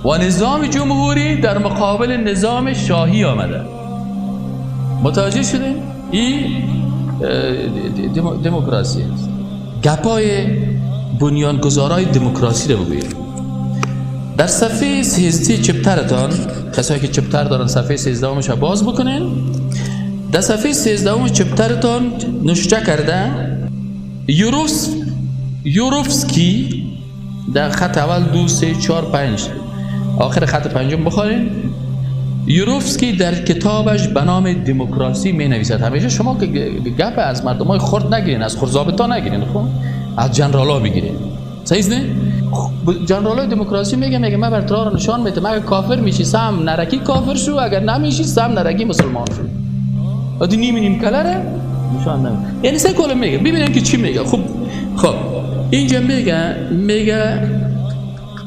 و نظام جمهوری در مقابل نظام شاهی آمده. متوجه شدین؟ این دموکراسی است. گپای بنیانگذارای دموکراسی رو بگوییم. در صفحه 13 چپترتان، کسایی که چپتر دارن صفحه 13 رو باز بکنین. در صفحه 13 چپترتان نوشته کرده یوروفسکی در خط اول 2 3 4 5 آخر خط پنجم بخورین. یوروفسکی در کتابش به نام دموکراسی می نویسد. همیشه شما گپ از مردمای خرد نگیرین، از خرزابطا نگیرین، خب از جنرالا بگیرین. صحیح نه؟ جنرالای دموکراسی میگه من بر تو را نشان میدم، اگه کافر میشی سم نرکی کافر شو، اگر نمیشی سم نرکی مسلمان شو. ادی نیم کلره نشان نمیده. یعنی سه کلمه میگه. ببینید که چی میگه. خب اینجا میگه